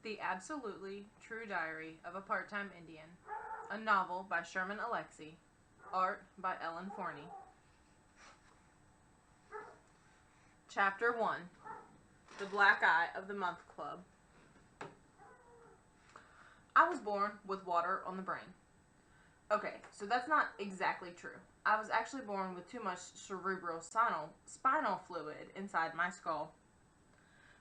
The Absolutely True Diary of a Part-Time Indian, a novel by Sherman Alexie, art by Ellen Forney. Chapter 1, The Black Eye of the Month Club. I was born with water on the brain. Okay, so that's not exactly true. I was actually born with too much cerebral spinal fluid inside my skull.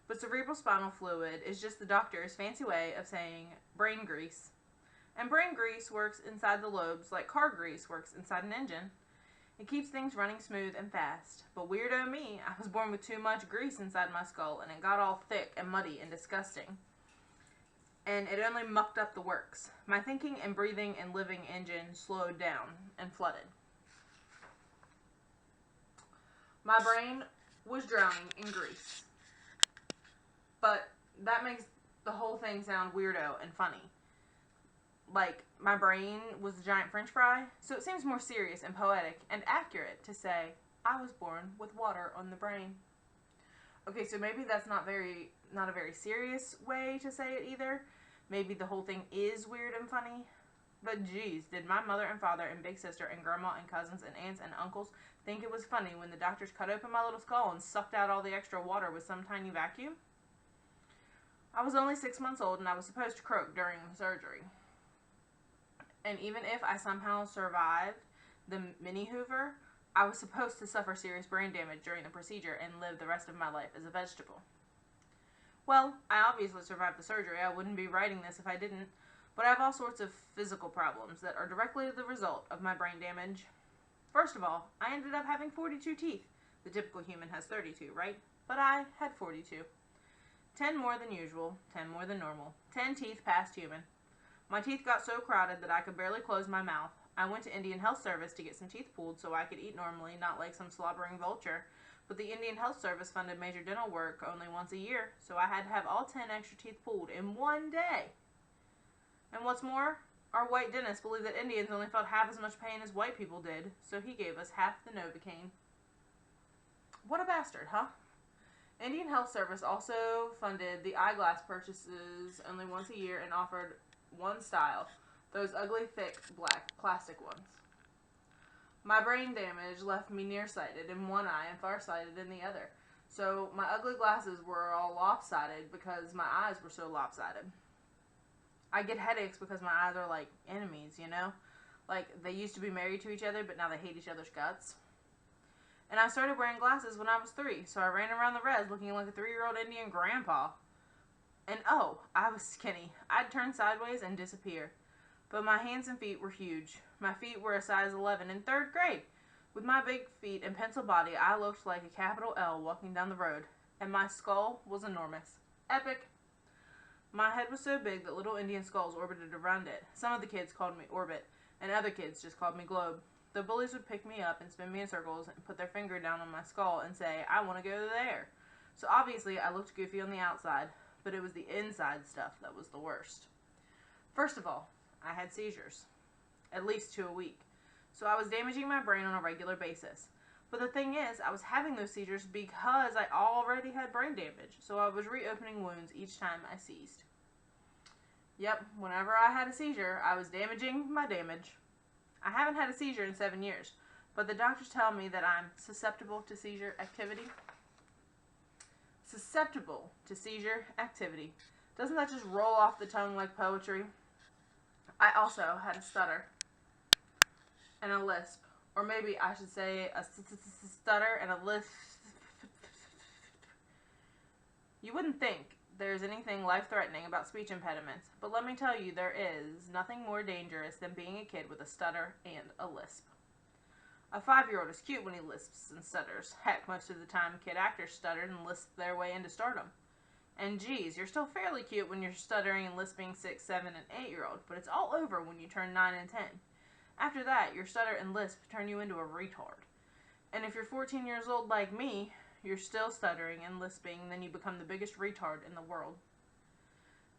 But cerebral spinal fluid is just the doctor's fancy way of saying brain grease. And brain grease works inside the lobes like car grease works inside an engine. It keeps things running smooth and fast. But weirdo me, I was born with too much grease inside my skull and it got all thick and muddy and disgusting. And it only mucked up the works. My thinking and breathing and living engine slowed down and flooded. My brain was drowning in grease. But that makes the whole thing sound weirdo and funny. Like, my brain was a giant french fry, so it seems more serious and poetic and accurate to say, I was born with water on the brain. Okay, so maybe that's not a very serious way to say it either. Maybe the whole thing is weird and funny. But geez, did my mother and father and big sister and grandma and cousins and aunts and uncles think it was funny when the doctors cut open my little skull and sucked out all the extra water with some tiny vacuum? I was only 6 months old and I was supposed to croak during the surgery. And even if I somehow survived the mini Hoover, I was supposed to suffer serious brain damage during the procedure and live the rest of my life as a vegetable. Well, I obviously survived the surgery. I wouldn't be writing this if I didn't. But I have all sorts of physical problems that are directly the result of my brain damage. First of all, I ended up having 42 teeth. The typical human has 32, right? But I had 42. 10 more than usual, 10 more than normal, 10 teeth past human. My teeth got so crowded that I could barely close my mouth. I went to Indian Health Service to get some teeth pulled so I could eat normally, not like some slobbering vulture. But the Indian Health Service funded major dental work only once a year, so I had to have all 10 extra teeth pulled in one day. And what's more, our white dentist believed that Indians only felt half as much pain as white people did, so he gave us half the Novocaine. What a bastard, huh? Indian Health Service also funded the eyeglass purchases only once a year and offered one style, those ugly, thick, black plastic ones. My brain damage left me nearsighted in one eye and farsighted in the other, so my ugly glasses were all lopsided because my eyes were so lopsided. I get headaches because my eyes are like enemies, you know? Like, they used to be married to each other, but now they hate each other's guts. And I started wearing glasses when I was 3, so I ran around the res looking like a 3-year-old Indian grandpa. And oh, I was skinny. I'd turn sideways and disappear. But my hands and feet were huge. My feet were a size 11 in 3rd grade. With my big feet and pencil body, I looked like a capital L walking down the road. And my skull was enormous. Epic. My head was so big that little Indian skulls orbited around it. Some of the kids called me Orbit, and other kids just called me Globe. The bullies would pick me up and spin me in circles and put their finger down on my skull and say, I want to go there. So obviously I looked goofy on the outside, but it was the inside stuff that was the worst. First of all, I had seizures. At least 2 a week. So I was damaging my brain on a regular basis. But the thing is, I was having those seizures because I already had brain damage. So I was reopening wounds each time I seized. Yep, whenever I had a seizure, I was damaging my damage. I haven't had a seizure in 7 years, but the doctors tell me that I'm susceptible to seizure activity. Susceptible to seizure activity. Doesn't that just roll off the tongue like poetry? I also had a stutter and a lisp, or maybe I should say a stutter and a lisp. You wouldn't think there's anything life-threatening about speech impediments, but let me tell you, there is nothing more dangerous than being a kid with a stutter and a lisp. A 5-year-old is cute when he lisps and stutters. Heck, most of the time kid actors stuttered and lisped their way into stardom. And geez, you're still fairly cute when you're stuttering and lisping 6, 7, and 8-year-old, but it's all over when you turn 9 and 10. After that, your stutter and lisp turn you into a retard. And if you're 14 years old like me, you're still stuttering and lisping, then you become the biggest retard in the world.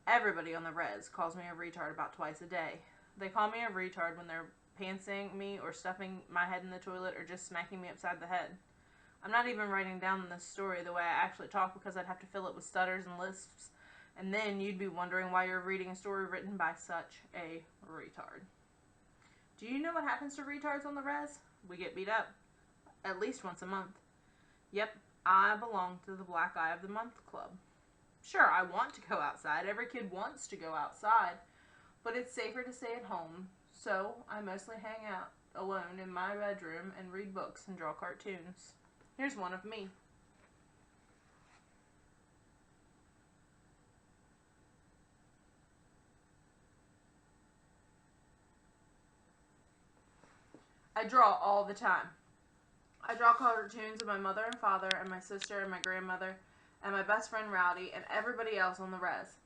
Everybody on the res calls me a retard about twice a day. They call me a retard when they're pantsing me or stuffing my head in the toilet or just smacking me upside the head. I'm not even writing down this story the way I actually talk because I'd have to fill it with stutters and lisps And then you'd be wondering why you're reading a story written by such a retard. Do you know what happens to retards on the res? We get beat up. At least once a month. Yep, I belong to the Black Eye of the Month Club. Sure, I want to go outside. Every kid wants to go outside. But it's safer to stay at home, so I mostly hang out alone in my bedroom and read books and draw cartoons. Here's one of me. I draw all the time. I draw cartoons of my mother and father and my sister and my grandmother and my best friend Rowdy and everybody else on the res.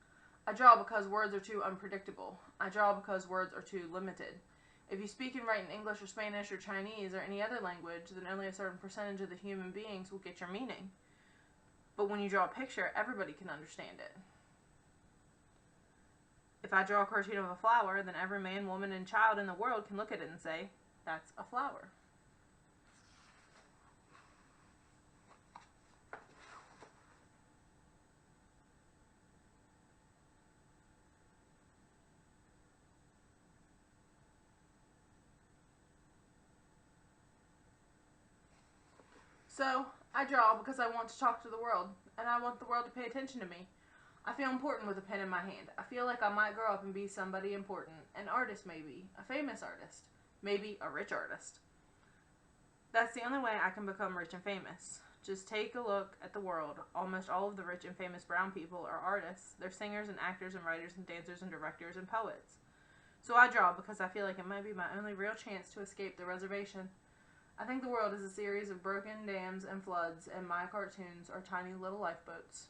I draw because words are too unpredictable. I draw because words are too limited. If you speak and write in English or Spanish or Chinese or any other language, then only a certain percentage of the human beings will get your meaning. But when you draw a picture, everybody can understand it. If I draw a cartoon of a flower, then every man, woman, and child in the world can look at it and say, that's a flower. So, I draw because I want to talk to the world, and I want the world to pay attention to me. I feel important with a pen in my hand. I feel like I might grow up and be somebody important. An artist, maybe. A famous artist. Maybe a rich artist. That's the only way I can become rich and famous. Just take a look at the world. Almost all of the rich and famous brown people are artists. They're singers and actors and writers and dancers and directors and poets. So I draw because I feel like it might be my only real chance to escape the reservation. I think the world is a series of broken dams and floods, and my cartoons are tiny little lifeboats.